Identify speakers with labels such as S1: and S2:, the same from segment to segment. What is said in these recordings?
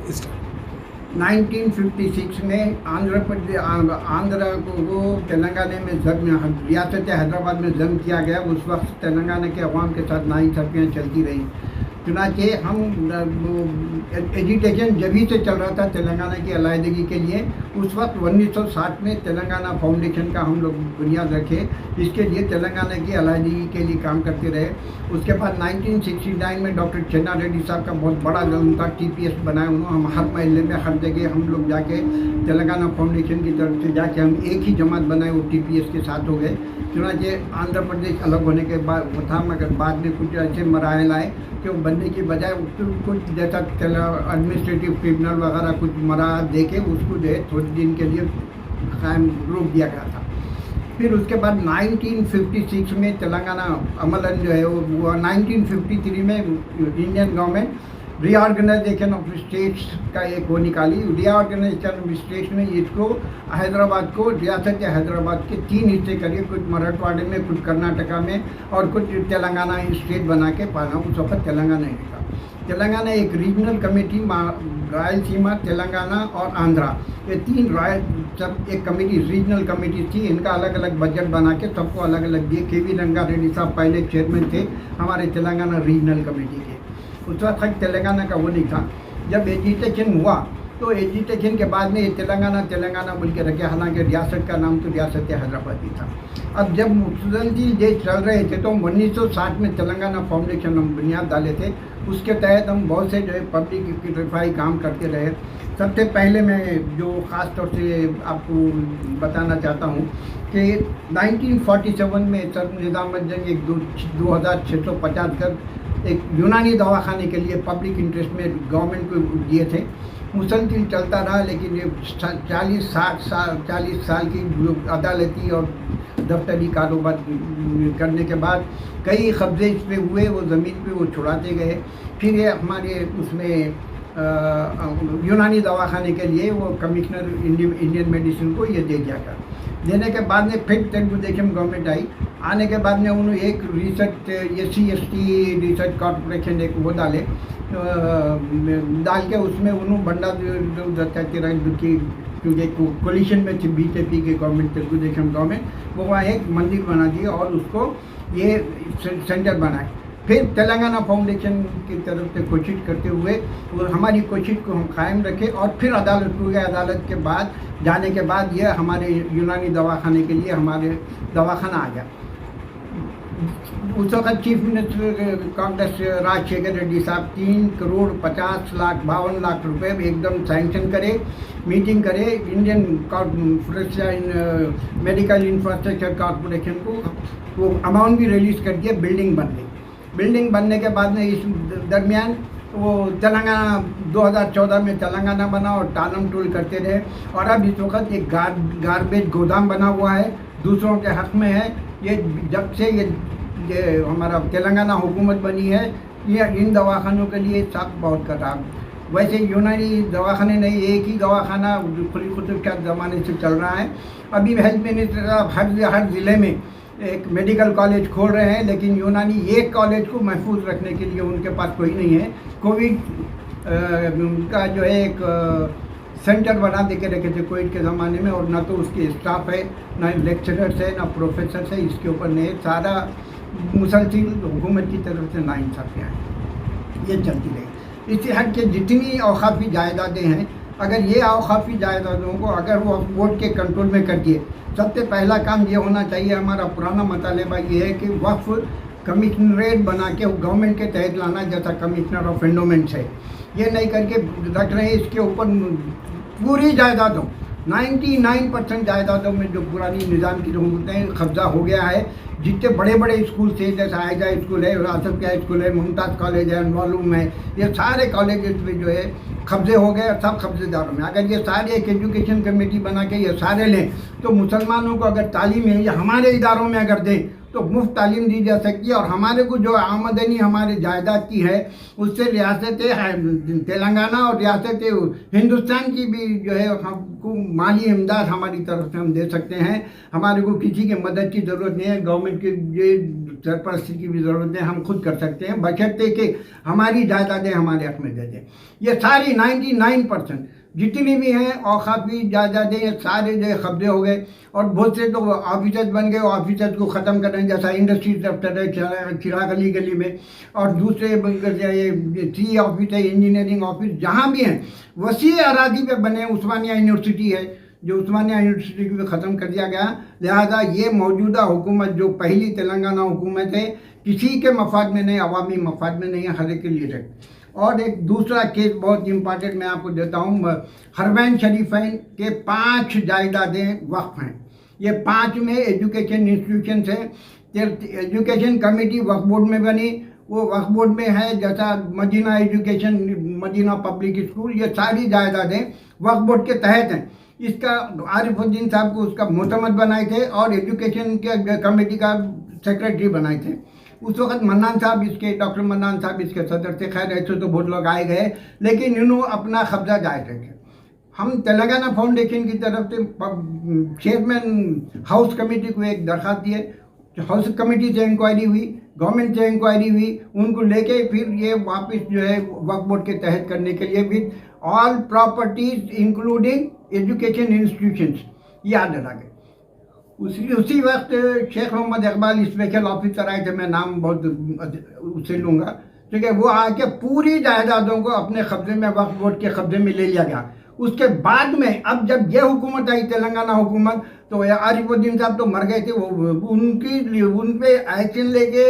S1: 1956 में आंध्र को तेलंगाना में रियासत हैदराबाद में जम किया गया। उस वक्त तेलंगाना के अवाम के साथ नाइंसाफ़ियाँ चलती रहीं। चुनाचे हम एजिटेशन जभी से चल रहा था तेलंगाना की अलहदगी के लिए। उस वक्त 1960 में तेलंगाना फाउंडेशन का हम लोग बुनियाद रखे, इसके लिए तेलंगाना की अलहदगी के लिए काम करते रहे। उसके बाद 1969 में डॉक्टर चन्ना रेड्डी साहब का बहुत बड़ा जो उनका TPS बनाया उन्होंने। हम हर महल्ले में हर जगह हम लोग जाके तेलंगाना फाउंडेशन की तरफ से जाके हम एक ही जमात बनाए, वो TPS के साथ हो गए। चुनाचे आंध्र प्रदेश अलग होने के बाद वो था, मगर बाद में कुछ ऐसे मराहल आए कि वो बनने की बजाय कुछ जैसा एडमिनिस्ट्रेटिव ट्रिब्यूनल वगैरह कुछ मरा दे के उसको जो है थोड़े दिन के लिए कायम रोक दिया गया था। फिर उसके बाद 1956 में तेलंगाना अमलन जो है वो 1953 में Indian government reorganisation of states का एक वो निकाली। रीऑर्गेनाइजेशन ऑफ स्टेट्स में इसको हैदराबाद को रियासत हैदराबाद के 3 हिस्से करिए, कुछ मराठवाड़े में, कुछ कर्नाटका में और कुछ तेलंगाना स्टेट बना के पाना। उस वक्त तेलंगाना ही था। तेलंगाना एक रीजनल कमेटी, रायलसीमा, तेलंगाना और आंध्रा, ये 3 सब एक कमेटी रीजनल कमेटी थी। इनका अलग अलग बजट बना के सबको अलग अलग दिए। KV रंगा रेड्डी साहब पहले चेयरमैन थे हमारे तेलंगाना रीजनल कमेटी के। उस वक्त तक तेलंगाना का वो नहीं था। जब एजिटेशन हुआ तो एजिटेशन के बाद में ये तेलंगाना बोल के रखे, हालांकि रियासत का नाम तो रियासत हैदराबाद ही था। अब जब मुसलसल देश चल रहे थे तो 1960 में तेलंगाना फाउंडेशन हम बुनियाद डाले थे। उसके तहत हम बहुत से जो है पब्लिक की तरफाई काम करते रहे। सबसे पहले मैं जो ख़ास तौर से आपको बताना चाहता हूँ कि 1947 में सर निज़ामुद्दीन एक 2650 कर एक यूनानी दवाखाने के लिए पब्लिक इंटरेस्ट में गवर्नमेंट को दिए थे। मुसलसिल चलता रहा, लेकिन ये 40 साल की अदालती और दफ्तरी कारोबार करने के बाद कई कब्जे इस पे हुए, वो ज़मीन पे वो छुड़ाते गए। फिर ये हमारे उसमें यूनानी दवाखाने के लिए वो कमिश्नर इंडियन मेडिसिन को ये दे दिया था। देने के बाद में फिर तेलुगु देशम गवर्नमेंट आई। आने के बाद में उन्होंने एक रिसर्च SC/ST रिसर्च कॉर्पोरेशन एक वो डाल के उसमें उन्होंने बंडा क्योंकि कोलिशन में थी BJP के गवर्नमेंट, तेलुगु देशम गवर्नमेंट, वो वहाँ एक मंदिर बना दिया और उसको ये सेंटर बनाए। फिर तेलंगाना फाउंडेशन की तरफ से कोशिश करते हुए हमारी कोशिश को हम कायम रखे और फिर अदालत हो गया। अदालत के बाद जाने के बाद ये हमारे यूनानी दवाखाने के लिए हमारे दवाखाना आ गया। उस वक्त चीफ मिनिस्टर कांग्रेस राजशेखर रेड्डी साहब 3,50,52,00,000 रुपये एकदम सैंक्शन करे, मीटिंग करे, इंडियन मेडिकल इंफ्रास्ट्रक्चर कॉरपोरेशन को वो अमाउंट भी रिलीज़ कर दिया। बिल्डिंग बन गई। बिल्डिंग बनने के बाद में इस दरमियान वो तेलंगाना 2014 में तेलंगाना बना और टालम टूल करते रहे। और अब इस वक्त एक गार्बेज गोदाम बना हुआ है, दूसरों के हक़ में है। ये जब से ये हमारा तेलंगाना हुकूमत बनी है, ये इन दवाखानों के लिए सब बहुत कर रहा। वैसे यूनानी दवाखाने नहीं, एक ही दवाखाना खुली कुतुब के ज़माने से चल रहा है। अभी हेल्थ मिनिस्टर साहब हर ज़िले में एक मेडिकल कॉलेज खोल रहे हैं, लेकिन यूनानी एक कॉलेज को महफूज रखने के लिए उनके पास कोई नहीं है। कोविड का जो है एक सेंटर बना दे के रखे थे कोविड के ज़माने में, और ना तो उसके स्टाफ है, ना लेक्चरर्स है, ना प्रोफेसर है। इसके ऊपर नहीं, सारा मुसलसिल हुकूमत की तरफ से नाइंसाफ़ियाँ हैं, ये चलती रही। इससे हट के जितनी औकाफ़ी जायदादें हैं, अगर ये औकाफ़ी जायदादों को अगर वो वोट के कंट्रोल में कर दिए, सबसे पहला काम ये होना चाहिए, हमारा पुराना मुतालबा ये है कि वक्फ कमिश्नरेट बना के गवर्नमेंट के तहत लाना, जैसा कमिश्नर ऑफ एंडोमेंट्स है। ये नहीं करके रख रहे हैं। इसके ऊपर पूरी जायदादों 99% जायदादों में जो पुरानी निज़ाम की हुकूमतें हैं कब्जा हो गया है। जितने बड़े बड़े स्कूल थे, जैसे आयजा स्कूल है, आसफ क्या स्कूल है, मुमताज़ कॉलेज है, मालूम है, ये सारे कॉलेज में जो है कब्जे हो गए, सब कब्जेदारों में। अगर ये सारे एक एजुकेशन कमेटी बना के ये सारे लें तो मुसलमानों को अगर तालीम है ये हमारे इदारों में अगर दें तो मुफ्त तालीम दी जा सकती है। और हमारे को जो आमदनी हमारे जायदाद की है उससे रियासत तेलंगाना और रियासत हिंदुस्तान की भी जो है हमको माली इमदाद हमारी तरफ से हम दे सकते हैं। हमारे को किसी के मदद की ज़रूरत नहीं है। गवर्नमेंट के ये सरपरस्ती की भी ज़रूरत है, हम खुद कर सकते हैं बशर्ते कि हमारी जायदादें हमारे हक में दे दें। ये सारी 99% जितनी भी हैं औकाफी जायदादें ये सारे जो कब्जे हो गए, और बहुत से तो ऑफिसर्स बन गए, ऑफिसर्स को ख़त्म कर रहे हैं, जैसा इंडस्ट्रीज दफ्तर है चिराग अली गली में, और दूसरे ये सी ऑफिस है, इंजीनियरिंग ऑफिस जहाँ भी हैं वसी अराजी पे बने। उस्मानिया यूनिवर्सिटी है जो उस्मानिया यूनिवर्सिटी को भी ख़त्म कर दिया गया। लिहाजा ये मौजूदा हुकूमत जो पहली तेलंगाना हुकूमत है किसी के मफाद में नहीं, अवामी मफाद में नहीं है, हर एक के लिए है। और एक दूसरा केस बहुत इम्पॉर्टेंट मैं आपको देता हूँ, हरमैन शरीफैन के 5 जायदादें वक्फ हैं। ये 5 में एजुकेशन इंस्टीट्यूशन है। एजुकेशन कमेटी वक्फ बोर्ड में बनी, वो वक्फ बोर्ड में है, जैसा Madina education, Madina public school, ये सारी जायदादें वक्फ बोर्ड के तहत हैं। इसका आरिफुद्दीन साहब को उसका मोतमद बनाए थे और एजुकेशन के कमेटी का सेक्रेटरी बनाए थे। उस वक्त मन्नान साहब इसके, डॉक्टर मन्नान साहब इसके सदर थे। खैर ऐसे तो बहुत लोग आए गए, लेकिन इन्होंने अपना कब्जा जायज रखे। हम तेलंगाना फाउंडेशन की तरफ से चेयरमैन हाउस कमेटी को एक दरख्वास्त दिए, हाउस कमेटी से इंक्वायरी हुई, गवर्नमेंट से इंक्वायरी हुई, उनको लेके फिर ये वापस जो है वक्फ बोर्ड के तहत करने के लिए with all properties including education institutions याद रखा गया। उसी वक्त शेख मोहम्मद इकबाल स्पेशल ऑफिसर आए थे, मैं नाम बहुत उससे लूँगा, ठीक है। वो आके पूरी जायदादों को अपने कब्जे में, वक्फ बोर्ड के कब्जे में ले लिया गया। उसके बाद में अब जब ये हुकूमत आई तेलंगाना हुकूमत, तो आरिफुद्दीन साहब तो मर गए थे, वो उन पे एक्शन लेके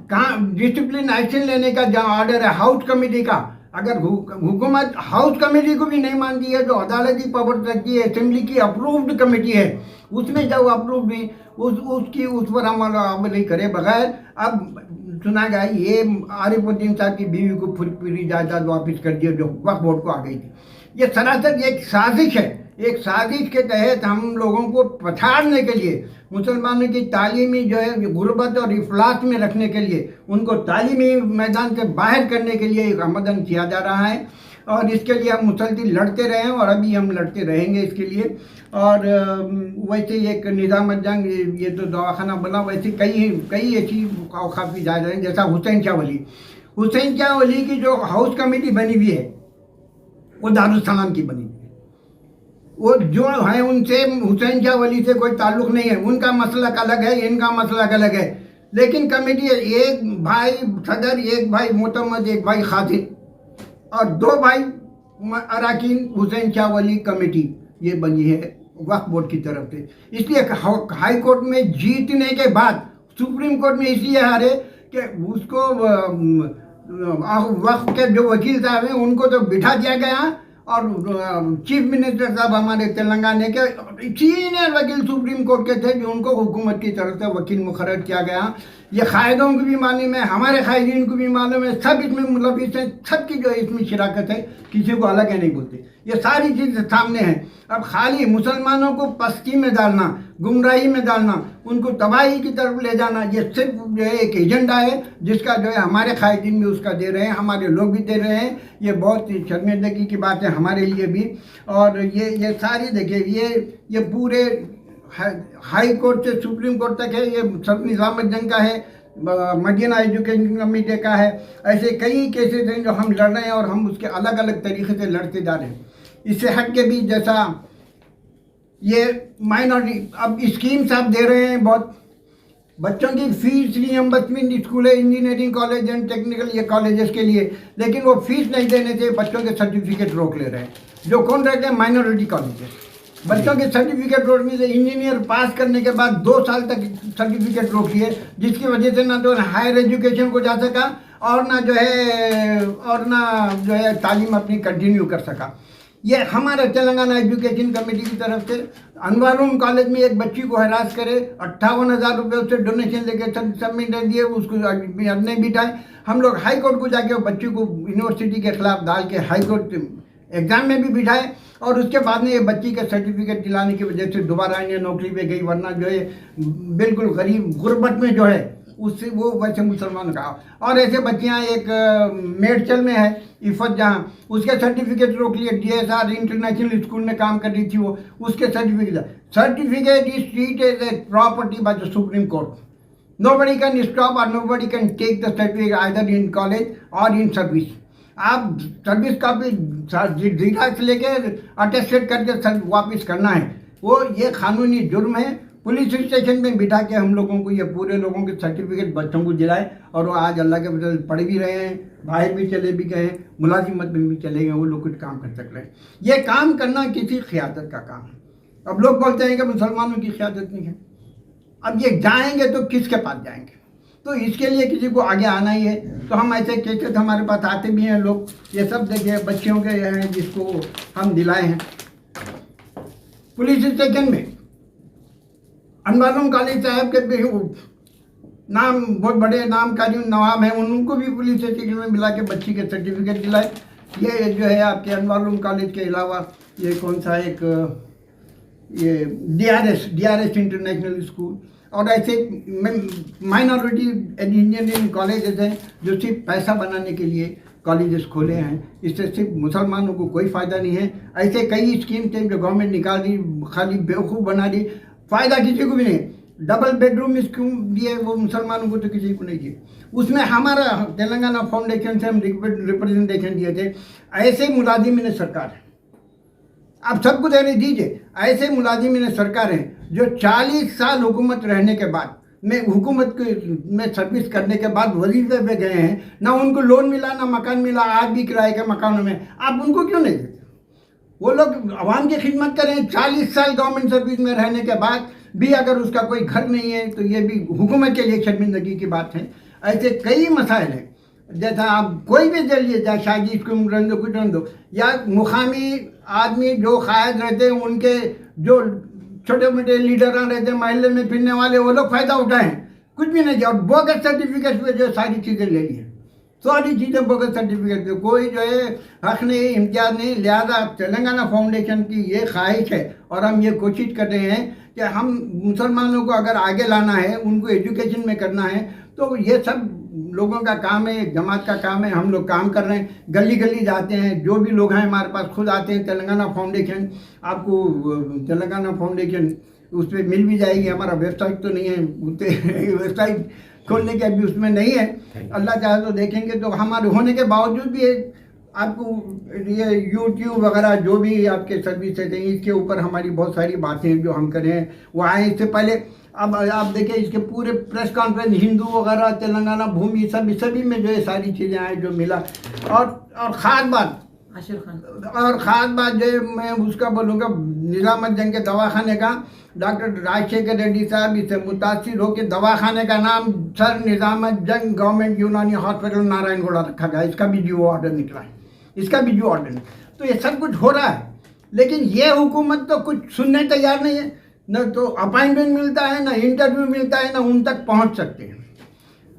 S1: कहाँ डिसिप्लिन एक्शन लेने का जहाँ ऑर्डर है हाउस कमेटी का, अगर हुकूमत हाउस कमेटी को भी नहीं मानती है जो अदालती पावर रखती है, असेंबली की अप्रूव्ड कमेटी है, उसमें जब अप्रूव भी उसकी उस पर अमल करे बगैर अब सुना गया ये आरिफुद्दीन साहब की बीवी को पूरी जायदाद वापस कर दिया जो वक्फ बोर्ड को आ गई थी। ये सरासर एक साजिश है। एक साजिश के तहत हम लोगों को पछाड़ने के लिए, मुसलमानों की तालीमी जो है गुर्बत और इफलास में रखने के लिए, उनको तालीमी मैदान से बाहर करने के लिए एक आमदन किया जा रहा है। और इसके लिए हम मुसलसल लड़ते रहे हैं और अभी हम लड़ते रहेंगे इसके लिए। और वैसे एक निज़ाम जंग ये तो दवाखाना बना, वैसे कई ऐसी काफ़ी जायज़ हैं, जैसा हुसैन शाह वली की जो हाउस कमेटी बनी हुई है वो दारुस्सलाम की बनी हुई है। वो जो है उनसे हुसैन शाह वली से कोई ताल्लुक़ नहीं है, उनका मसलक अलग है, इनका मसलक अलग है। लेकिन कमेटी एक भाई सदर, एक भाई मोतमद, एक भाई खातिन और 2 भाई अराकीन हुसैन शाह वली कमेटी ये बनी है वक्फ बोर्ड की तरफ से। इसलिए हाई कोर्ट में जीतने के बाद सुप्रीम कोर्ट में इसलिए हारे कि उसको वक्फ के जो वकील साहब हैं उनको तो बिठा दिया गया, और चीफ मिनिस्टर साहब हमारे तेलंगाना के सीनियर वकील सुप्रीम कोर्ट के थे जो उनको हुकूमत की तरफ से वकील मुकर्रर किया गया। ये कायदों को भी मालूम है, हमारे कायदीन को भी मालूम है, सब इसमें मुलविस हैं, सबकी जो इसमें शिराकत है, किसी को अलग है नहीं बोलते। ये सारी चीज़ सामने हैं। अब खाली मुसलमानों को पस्ती में डालना, गुमराही में डालना, उनको तबाही की तरफ ले जाना, ये सिर्फ जो है एक एजेंडा है जिसका जो है हमारे कायदीन भी उसका दे रहे हैं, हमारे लोग भी दे रहे हैं। ये बहुत शर्मिंदगी की बात है हमारे लिए भी। और ये सारी देखिए ये पूरे हाई कोर्ट से सुप्रीम कोर्ट तक है, ये सब निज़ाम जंग का है, मदीना एजुकेशन कमेटी का है। ऐसे कई केसेस हैं जो हम लड़ रहे हैं और हम उसके अलग अलग तरीके से लड़ते जा रहे हैं। इससे हट के भी जैसा ये माइनॉरिटी अब स्कीम्स आप दे रहे हैं, बहुत बच्चों की फीस रियम्बर्समेंट स्कूल है, इंजीनियरिंग कॉलेज एंड टेक्निकल ये कॉलेजेस के लिए, लेकिन वो फीस नहीं देने से बच्चों के सर्टिफिकेट रोक ले रहे हैं। जो कौन रहते हैं? Minority colleges. बच्चों के सर्टिफिकेट रोकने से इंजीनियर पास करने के बाद 2 साल तक सर्टिफिकेट रोक लिए, जिसकी वजह से ना तो हायर एजुकेशन को जा सका और ना जो है तालीम अपनी कंटिन्यू कर सका। ये हमारे तेलंगाना एजुकेशन कमेटी की तरफ से अनवारुम कॉलेज में एक बच्ची को हरास करे, 58,000 रुपये उससे डोनेशन लेके सबमिट दिए, उसको नहीं बिठाए। हम लोग हाई कोर्ट को जाके बच्ची को यूनिवर्सिटी के खिलाफ डाल के हाई कोर्ट एग्ज़ाम में भी बिठाए, और उसके बाद में ये बच्ची के सर्टिफिकेट दिलाने की वजह से दोबारा इन्हें नौकरी पे गई, वरना जो है बिल्कुल गरीब गुर्बत में जो है उससे वो वैसे मुसलमान का। और ऐसे बच्चियाँ एक मेडचल में है इफ़त जहाँ, उसके सर्टिफिकेट रोक लिए। DSR इंटरनेशनल स्कूल में काम कर रही थी वो, उसके certificate is treated as property by the Supreme Court. Nobody can stop or nobody can take the certificate either in college or in service. आप सर्विस कॉपी जीरा से लेके अटेस्टेड करके वापस करना है, वो ये कानूनी जुर्म है। पुलिस स्टेशन में बिठा के हम लोगों को, ये पूरे लोगों के सर्टिफिकेट बच्चों को दिलाए, और वो आज अल्लाह के बदले पढ़ भी रहे हैं, बाहर भी चले भी गए, मुलाजिमत में भी चले गए, वो लोग कुछ काम कर सक रहे हैं। ये काम करना किसी क़ियादत का काम है। अब लोग बोलते हैं कि मुसलमानों की क़ियादत नहीं है। अब ये जाएंगे तो किसके पास जाएंगे? तो इसके लिए किसी को आगे आना ही है। तो हम ऐसे केसेस हमारे पास आते भी हैं लोग, ये सब देखिए बच्चियों के हैं जिसको हम दिलाए हैं। पुलिस स्टेशन में अनवारुल कॉलेज साहब के भी नाम, बहुत बड़े नामकारी नवाब हैं, उनको भी पुलिस स्टेशन में मिला के बच्ची के सर्टिफिकेट दिलाए। ये जो है आपके अनवारुल कॉलेज के अलावा ये कौन सा एक ये DRS इंटरनेशनल स्कूल, और ऐसे माइनॉरिटी इंजीनियरिंग कॉलेजेस हैं जो सिर्फ पैसा बनाने के लिए कॉलेजेस खोले हैं। इससे सिर्फ मुसलमानों को कोई फ़ायदा नहीं है। ऐसे कई स्कीम थे जो गवर्नमेंट निकाल दी, खाली बेवकूफ़ बना दी, फ़ायदा किसी को भी नहीं। डबल बेडरूम स्कीम दिए, वो मुसलमानों को तो किसी को नहीं दिए। उसमें हमारा तेलंगाना फाउंडेशन से हम रिप्रेजेंटेशन दिए थे। ऐसे मुलाजिमीन सरकार है, आप सबको देने दीजिए, ऐसे मुलाजिमीन सरकार हैं जो 40 साल हुकूमत रहने के बाद में, हुकूमत में सर्विस करने के बाद वजीफे पे गए हैं, ना उनको लोन मिला ना मकान मिला, आज भी किराए के मकानों में। आप उनको क्यों नहीं देते? वो लोग आवाम की खिदमत करें। 40 साल गवर्नमेंट सर्विस में रहने के बाद भी अगर उसका कोई घर नहीं है तो ये भी हुकूमत के लिए शर्मिंदगी की बात है। ऐसे कई मसाइल हैं, जैसा आप कोई भी जरिए, चाहे शादी स्कूल रन दो, कुछ रन दो, या मुकामी आदमी जो कायद रहते हैं, उनके जो छोटे मोटे लीडरान रहते हैं, महल्ले में फिरने वाले, वो लोग फ़ायदा उठाएं, कुछ भी नहीं किया, और बोगस सर्टिफिकेट पे जो सारी चीज़ें ले ली हैं, सारी चीज़ें बोगस सर्टिफिकेट पे, कोई जो है हक नहीं, इम्तियाज़ नहीं। लिहाजा तेलंगाना फाउंडेशन की ये ख्वाहिश है और हम ये कोशिश कर रहे हैं कि हम मुसलमानों को अगर आगे लाना है, उनको एजुकेशन में करना है, तो ये सब लोगों का काम है, जमात का काम है। हम लोग काम कर रहे हैं, गली गली जाते हैं, जो भी लोग हैं हमारे पास खुद आते हैं। तेलंगाना फाउंडेशन, आपको तेलंगाना फाउंडेशन उस पर मिल भी जाएगी। हमारा वेबसाइट तो नहीं है, वेबसाइट खोलने के अभी उसमें नहीं है, अल्लाह चाहे तो देखेंगे। तो हमारे होने के बावजूद भी आपको ये यूट्यूब वगैरह जो भी आपके सर्विसेज हैं, इसके ऊपर हमारी बहुत सारी बातें जो हम करें वो आए। इससे पहले अब आप देखें, इसके पूरे प्रेस कॉन्फ्रेंस हिंदू वगैरह, तेलंगाना भूमि, सभी में जो है सारी चीज़ें आए जो मिला। और ख़ास बात, और ख़ास बात जो है मैं उसका बोलूँगा, निज़ामुद्दीन जंग के दवाखाने का डॉक्टर राजशेखर रेड्डी साहब इससे मुतासिर होकर दवाखाने का नाम सर निज़ामुद्दीन जंग गवर्नमेंट यूनानी हॉस्पिटल नारायणगढ़ रखा गया। इसका भी जो ऑर्डर निकला है, इसका भी जो ऑर्डर है। तो ये सब कुछ हो रहा है, लेकिन ये हुकूमत तो कुछ सुनने तैयार नहीं है। न तो अपॉइंटमेंट मिलता है, ना इंटरव्यू मिलता है, ना उन तक पहुंच सकते हैं।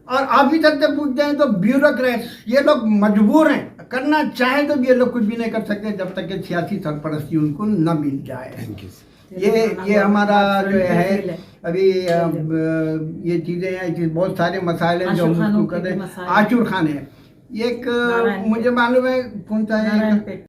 S1: और ऑफिसर से पूछते हैं तो ब्यूरोक्रेट्स, ये लोग मजबूर हैं, करना चाहे तो भी ये लोग कुछ भी नहीं कर सकते जब तक कि सियासी सरपरस्ती उनको न मिल जाए। ये हमारा जो है अभी ये चीज़ें हैं, बहुत सारे मसाइल हैं जो हम उसको कर रहे हैं। आशूर खान है एक, मुझे मालूम है कौन सा है,